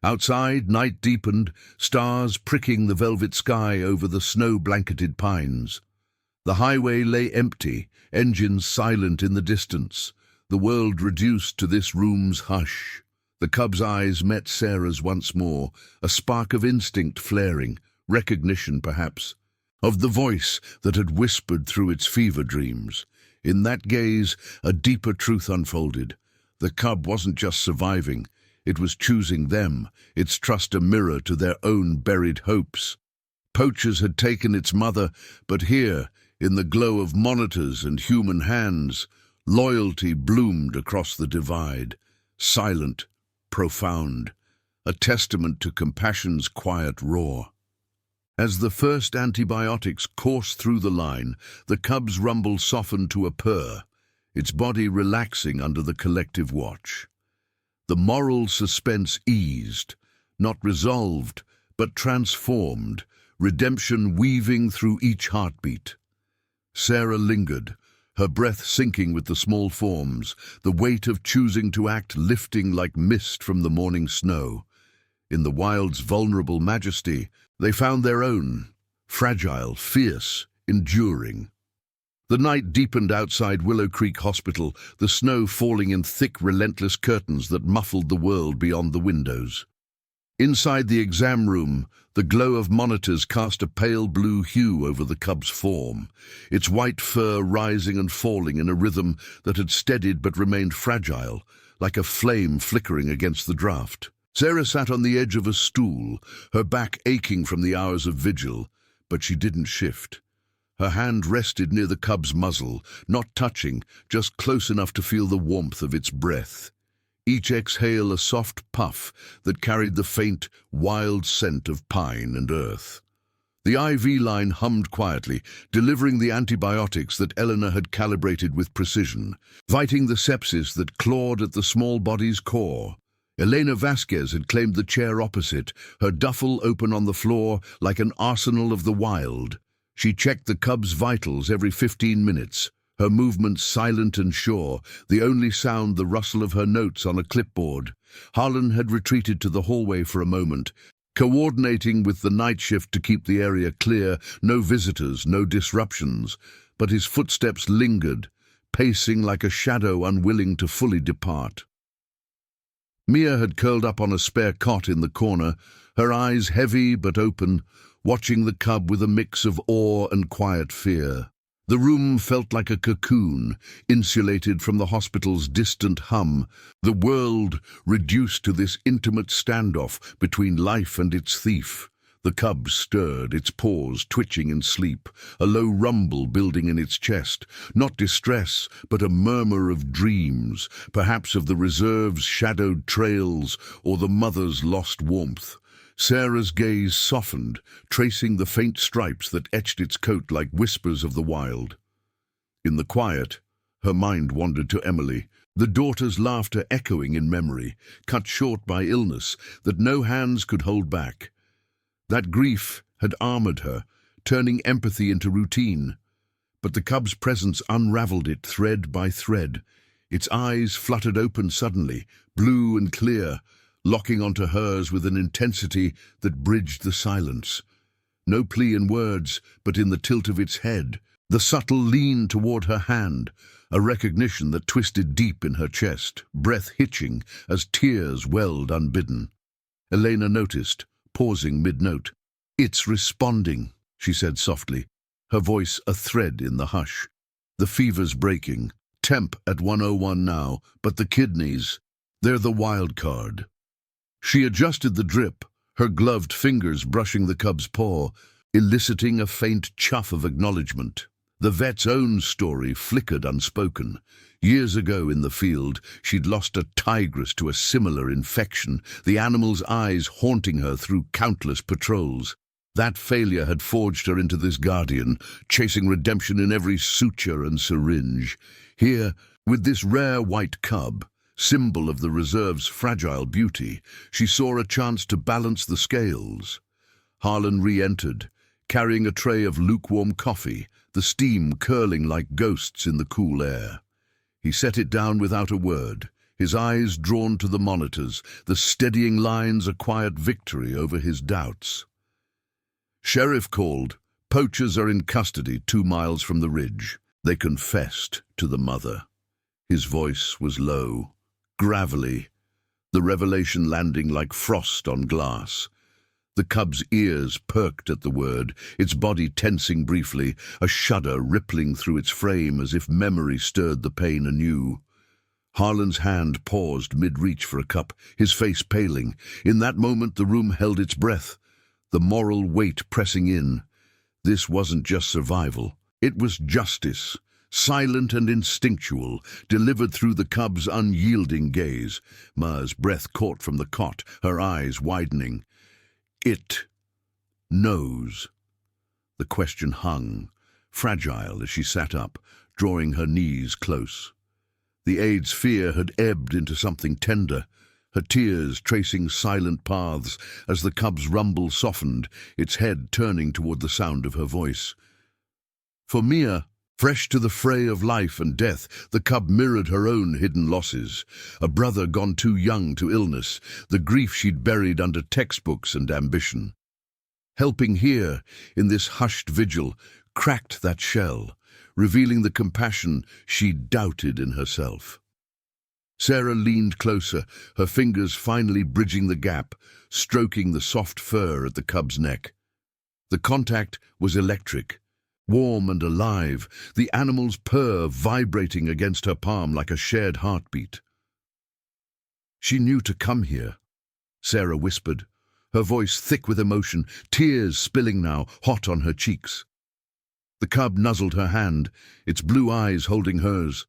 Outside, night deepened, stars pricking the velvet sky over the snow-blanketed pines. The highway lay empty, engines silent in the distance, the world reduced to this room's hush. The cub's eyes met Sarah's once more, a spark of instinct flaring, recognition perhaps, of the voice that had whispered through its fever dreams. In that gaze, a deeper truth unfolded. The cub wasn't just surviving, it was choosing them, its trust a mirror to their own buried hopes. Poachers had taken its mother, but here, in the glow of monitors and human hands, loyalty bloomed across the divide, silent, profound, a testament to compassion's quiet roar. As the first antibiotics coursed through the line, the cub's rumble softened to a purr, its body relaxing under the collective watch. The moral suspense eased, not resolved, but transformed, redemption weaving through each heartbeat. Sarah lingered, her breath sinking with the small forms, the weight of choosing to act lifting like mist from the morning snow. In the wild's vulnerable majesty, they found their own, fragile, fierce, enduring. The night deepened outside Willow Creek Hospital, the snow falling in thick, relentless curtains that muffled the world beyond the windows. Inside the exam room, the glow of monitors cast a pale blue hue over the cub's form, its white fur rising and falling in a rhythm that had steadied but remained fragile, like a flame flickering against the draught. Sarah sat on the edge of a stool, her back aching from the hours of vigil, but she didn't shift. Her hand rested near the cub's muzzle, not touching, just close enough to feel the warmth of its breath. each exhale a soft puff that carried the faint, wild scent of pine and earth. The IV line hummed quietly, delivering the antibiotics that Eleanor had calibrated with precision, fighting the sepsis that clawed at the small body's core. Elena Vasquez had claimed the chair opposite, her duffel open on the floor like an arsenal of the wild. She checked the cub's vitals every 15 minutes, her movements silent and sure, the only sound the rustle of her notes on a clipboard. Harlan had retreated to the hallway for a moment, coordinating with the night shift to keep the area clear, no visitors, no disruptions, but his footsteps lingered, pacing like a shadow unwilling to fully depart. Mia had curled up on a spare cot in the corner, her eyes heavy but open, watching the cub with a mix of awe and quiet fear. The room felt like a cocoon, insulated from the hospital's distant hum, the world reduced to this intimate standoff between life and its thief. The cub stirred, its paws twitching in sleep, a low rumble building in its chest, not distress, but a murmur of dreams, perhaps of the reserve's shadowed trails or the mother's lost warmth. Sarah's gaze softened, tracing the faint stripes that etched its coat like whispers of the wild. In the quiet, her mind wandered to Emily, the daughter's laughter echoing in memory, cut short by illness that no hands could hold back. That grief had armored her, turning empathy into routine. But the cub's presence unraveled it thread by thread. Its eyes fluttered open suddenly, blue and clear, locking onto hers with an intensity that bridged the silence. No plea in words, but in the tilt of its head, the subtle lean toward her hand, a recognition that twisted deep in her chest, breath hitching as tears welled unbidden. Elena noticed, pausing mid-note. "It's responding," she said softly, her voice a thread in the hush. "The fever's breaking, temp at 101 now, but the kidneys, they're the wild card." She adjusted the drip, her gloved fingers brushing the cub's paw, eliciting a faint chuff of acknowledgement. The vet's own story flickered unspoken. Years ago in the field, she'd lost a tigress to a similar infection, the animal's eyes haunting her through countless patrols. That failure had forged her into this guardian, chasing redemption in every suture and syringe. Here, with this rare white cub, symbol of the reserve's fragile beauty, she saw a chance to balance the scales. Harlan re-entered, carrying a tray of lukewarm coffee, the steam curling like ghosts in the cool air. He set it down without a word, his eyes drawn to the monitors, the steadying lines a quiet victory over his doubts. Sheriff called. Poachers are in custody 2 miles from the ridge. They confessed to the mother. His voice was low, gravelly, the revelation landing like frost on glass. The cub's ears perked at the word, its body tensing briefly, a shudder rippling through its frame as if memory stirred the pain anew. Harlan's hand paused mid-reach for a cup, his face paling. In that moment the room held its breath, the moral weight pressing in. This wasn't just survival, it was justice, silent and instinctual, delivered through the cub's unyielding gaze. Ma's breath caught from the cot, her eyes widening. It knows. The question hung, fragile as she sat up, drawing her knees close. The aide's fear had ebbed into something tender, her tears tracing silent paths as the cub's rumble softened, its head turning toward the sound of her voice. For Mia, fresh to the fray of life and death, the cub mirrored her own hidden losses. A brother gone too young to illness, the grief she'd buried under textbooks and ambition. Helping here, in this hushed vigil, cracked that shell, revealing the compassion she'd doubted in herself. Sarah leaned closer, her fingers finally bridging the gap, stroking the soft fur at the cub's neck. The contact was electric, warm and alive, the animal's purr vibrating against her palm like a shared heartbeat. "She knew to come here," Sarah whispered, her voice thick with emotion, tears spilling now, hot on her cheeks. The cub nuzzled her hand, its blue eyes holding hers.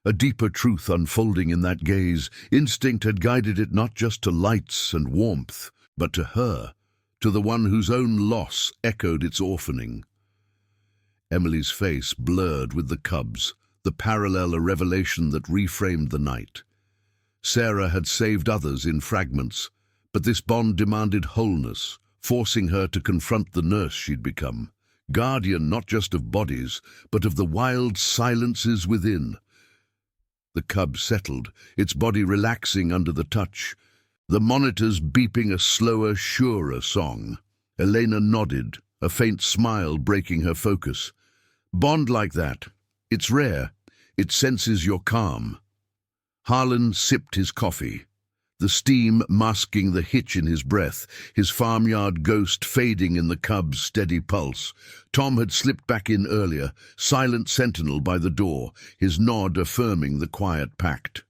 A deeper truth unfolding in that gaze. Instinct had guided it not just to lights and warmth, but to her, to the one whose own loss echoed its orphaning. Emily's face blurred with the cubs, the parallel a revelation that reframed the night. Sarah had saved others in fragments, but this bond demanded wholeness, forcing her to confront the nurse she'd become, guardian not just of bodies, but of the wild silences within. The cub settled, its body relaxing under the touch, the monitors beeping a slower, surer song. Elena nodded, a faint smile breaking her focus. Bond like that. It's rare. It senses your calm. Harlan sipped his coffee, the steam masking the hitch in his breath, his farmyard ghost fading in the cub's steady pulse. Tom had slipped back in earlier, silent sentinel by the door, his nod affirming the quiet pact.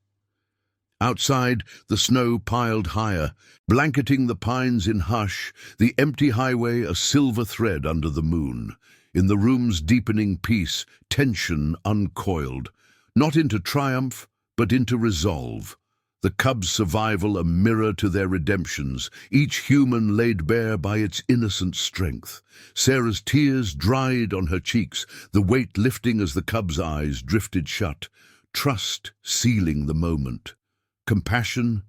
Outside, the snow piled higher, blanketing the pines in hush, the empty highway a silver thread under the moon. In the room's deepening peace, tension uncoiled, not into triumph, but into resolve. The cub's survival a mirror to their redemptions, each human laid bare by its innocent strength. Sarah's tears dried on her cheeks, the weight lifting as the cub's eyes drifted shut. Trust sealing the moment. Compassion,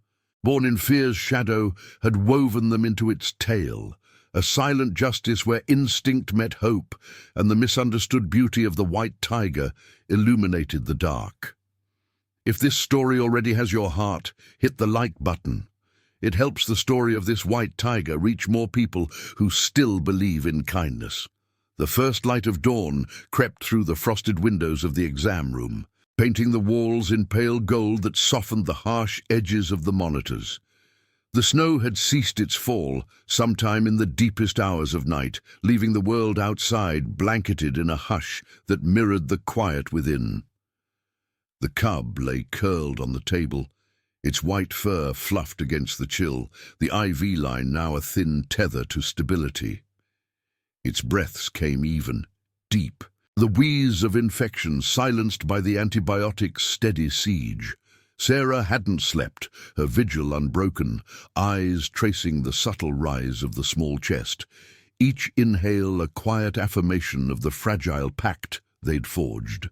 born in fear's shadow, had woven them into its tale. A silent justice where instinct met hope, and the misunderstood beauty of the white tiger illuminated the dark. If this story already has your heart, hit the like button. It helps the story of this white tiger reach more people who still believe in kindness. The first light of dawn crept through the frosted windows of the exam room, painting the walls in pale gold that softened the harsh edges of the monitors. The snow had ceased its fall, sometime in the deepest hours of night, leaving the world outside blanketed in a hush that mirrored the quiet within. The cub lay curled on the table, its white fur fluffed against the chill, the IV line now a thin tether to stability. Its breaths came even, deep, the wheeze of infection silenced by the antibiotic's steady siege. Sarah hadn't slept, her vigil unbroken, eyes tracing the subtle rise of the small chest, each inhale a quiet affirmation of the fragile pact they'd forged.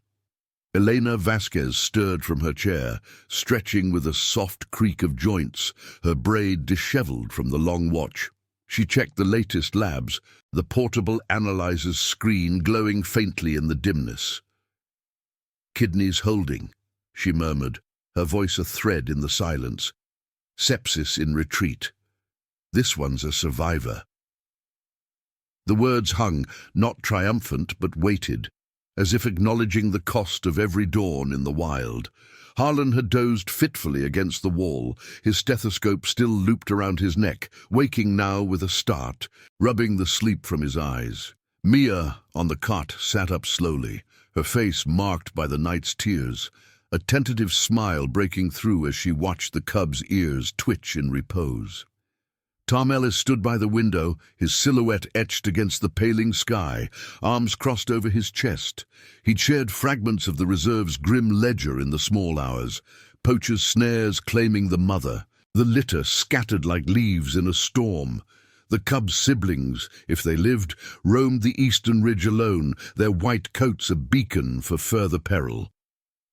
Elena Vasquez stirred from her chair, stretching with a soft creak of joints, her braid disheveled from the long watch. She checked the latest labs, the portable analyzer's screen glowing faintly in the dimness. "Kidneys holding," she murmured, her voice a thread in the silence. "Sepsis in retreat. This one's a survivor." The words hung, not triumphant but weighted, as if acknowledging the cost of every dawn in the wild. Harlan had dozed fitfully against the wall, his stethoscope still looped around his neck, waking now with a start, rubbing the sleep from his eyes. Mia, on the cot, sat up slowly, her face marked by the night's tears, a tentative smile breaking through as she watched the cub's ears twitch in repose. Tom Ellis stood by the window, his silhouette etched against the paling sky, arms crossed over his chest. He'd shared fragments of the reserve's grim ledger in the small hours, poachers' snares claiming the mother, the litter scattered like leaves in a storm. The cub's siblings, if they lived, roamed the eastern ridge alone, their white coats a beacon for further peril.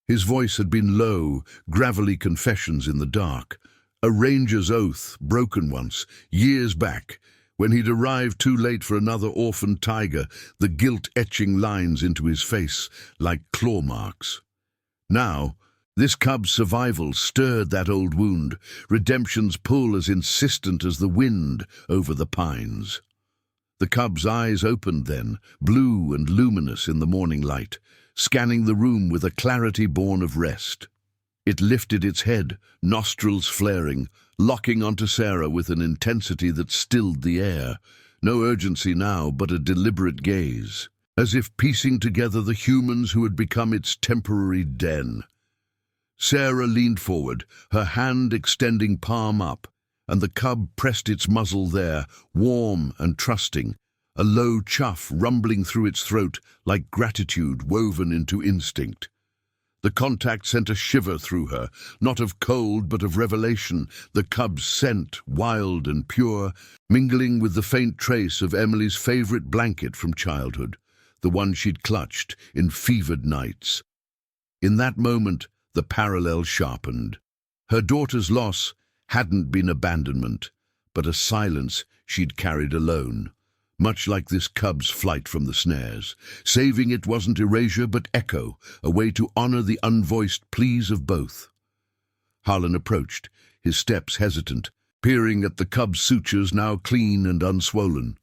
His voice had been low, gravelly confessions in the dark. A ranger's oath, broken once, years back, when he'd arrived too late for another orphan tiger, the guilt etching lines into his face like claw marks. Now, this cub's survival stirred that old wound, redemption's pull as insistent as the wind over the pines. The cub's eyes opened then, blue and luminous in the morning light, scanning the room with a clarity born of rest. It lifted its head, nostrils flaring, locking onto Sarah with an intensity that stilled the air. No urgency now, but a deliberate gaze, as if piecing together the humans who had become its temporary den. Sarah leaned forward, her hand extending palm up, and the cub pressed its muzzle there, warm and trusting, a low chuff rumbling through its throat like gratitude woven into instinct. The contact sent a shiver through her, not of cold but of revelation, the cub's scent, wild and pure, mingling with the faint trace of Emily's favorite blanket from childhood, the one she'd clutched in fevered nights. In that moment, the parallel sharpened. Her daughter's loss hadn't been abandonment, but a silence she'd carried alone, much like this cub's flight from the snares. Saving it wasn't erasure but echo, a way to honor the unvoiced pleas of both. Harlan approached, his steps hesitant, peering at the cub's sutures now clean and unswollen.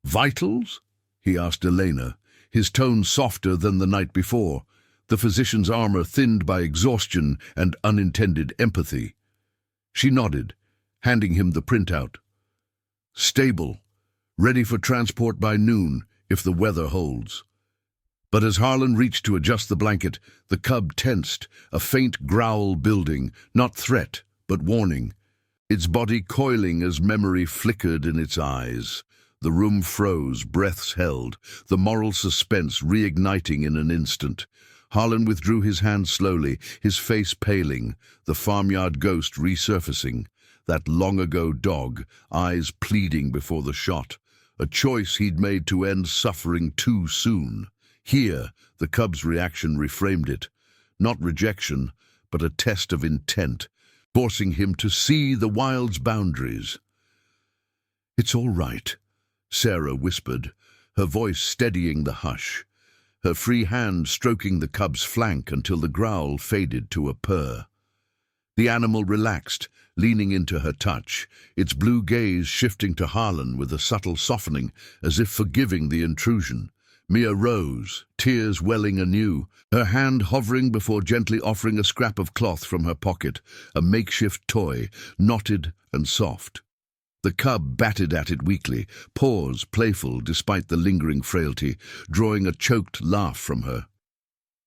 "Vitals?" he asked Elena, his tone softer than the night before, the physician's armor thinned by exhaustion and unintended empathy. She nodded, handing him the printout. "Stable. Ready for transport by noon, if the weather holds." But as Harlan reached to adjust the blanket, the cub tensed, a faint growl building, not threat, but warning. Its body coiling as memory flickered in its eyes. The room froze, breaths held, the moral suspense reigniting in an instant. Harlan withdrew his hand slowly, his face paling, the farmyard ghost resurfacing. That long-ago dog, eyes pleading before the shot. A choice he'd made to end suffering too soon. Here, the cub's reaction reframed it. Not rejection, but a test of intent, forcing him to see the wild's boundaries. "It's all right," Sarah whispered, her voice steadying the hush, her free hand stroking the cub's flank until the growl faded to a purr. The animal relaxed, leaning into her touch, its blue gaze shifting to Harlan with a subtle softening, as if forgiving the intrusion. Mia rose, tears welling anew, her hand hovering before gently offering a scrap of cloth from her pocket, a makeshift toy, knotted and soft. The cub batted at it weakly, paws playful despite the lingering frailty, drawing a choked laugh from her.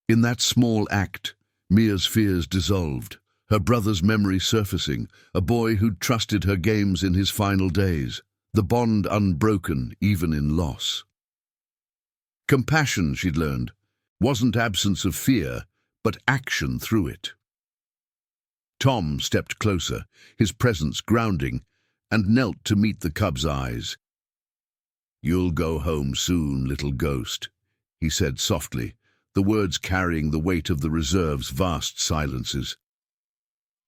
In that small act, Mia's fears dissolved. Her brother's memory surfacing, a boy who'd trusted her games in his final days, the bond unbroken even in loss. Compassion, she'd learned, wasn't absence of fear, but action through it. Tom stepped closer, his presence grounding, and knelt to meet the cub's eyes. "You'll go home soon, little ghost," he said softly, the words carrying the weight of the reserve's vast silences.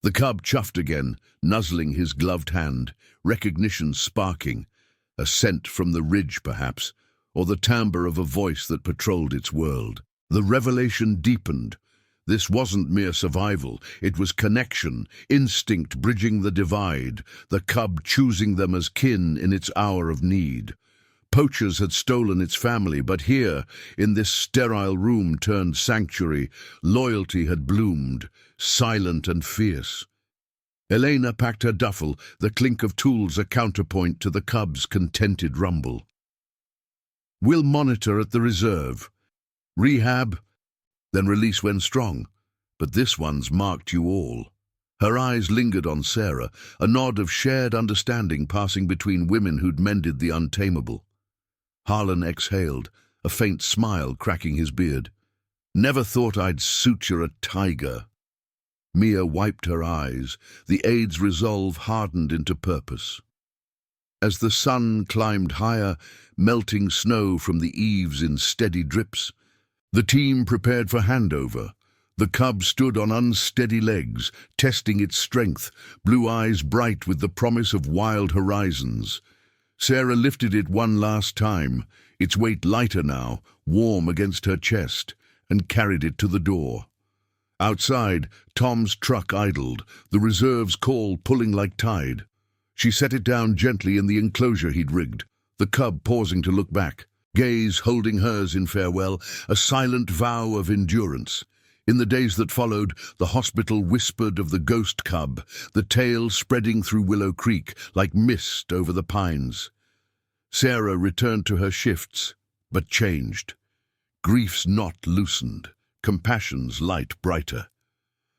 The cub chuffed again, nuzzling his gloved hand, recognition sparking, a scent from the ridge perhaps, or the timbre of a voice that patrolled its world. The revelation deepened. This wasn't mere survival, it was connection, instinct bridging the divide, the cub choosing them as kin in its hour of need. Poachers had stolen its family, but here, in this sterile room turned sanctuary, loyalty had bloomed, silent and fierce. Elena packed her duffel, the clink of tools a counterpoint to the cub's contented rumble. "We'll monitor at the reserve. Rehab, then release when strong. But this one's marked you all." Her eyes lingered on Sarah, a nod of shared understanding passing between women who'd mended the untamable. Harlan exhaled, a faint smile cracking his beard. "Never thought I'd suture a tiger." Mia wiped her eyes, the aide's resolve hardened into purpose. As the sun climbed higher, melting snow from the eaves in steady drips, the team prepared for handover. The cub stood on unsteady legs, testing its strength, blue eyes bright with the promise of wild horizons. Sarah lifted it one last time, its weight lighter now, warm against her chest, and carried it to the door. Outside, Tom's truck idled, the reserve's call pulling like tide. She set it down gently in the enclosure he'd rigged, the cub pausing to look back, gaze holding hers in farewell, a silent vow of endurance. In the days that followed, the hospital whispered of the ghost cub, the tale spreading through Willow Creek like mist over the pines. Sarah returned to her shifts, but changed. Grief's knot loosened, compassion's light brighter.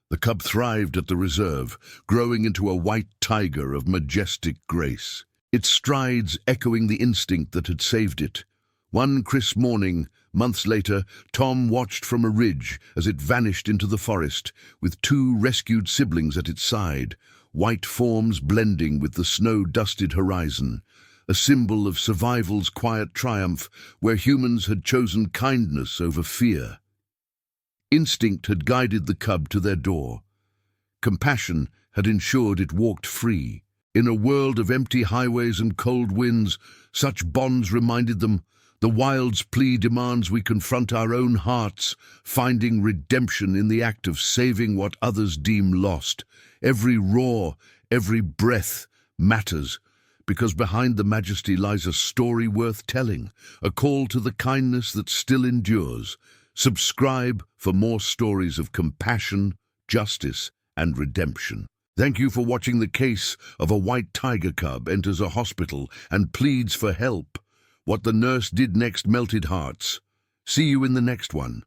The cub thrived at the reserve, growing into a white tiger of majestic grace, its strides echoing the instinct that had saved it, One crisp morning, months later, Tom watched from a ridge as it vanished into the forest, with two rescued siblings at its side, white forms blending with the snow-dusted horizon, a symbol of survival's quiet triumph where humans had chosen kindness over fear. Instinct had guided the cub to their door. Compassion had ensured it walked free. In a world of empty highways and cold winds, such bonds reminded them the wild's plea demands we confront our own hearts, finding redemption in the act of saving what others deem lost. Every roar, every breath matters, because behind the majesty lies a story worth telling, a call to the kindness that still endures. Subscribe for more stories of compassion, justice, and redemption. Thank you for watching. The case of a white tiger cub enters a hospital and pleads for help. What the nurse did next melted hearts. See you in the next one.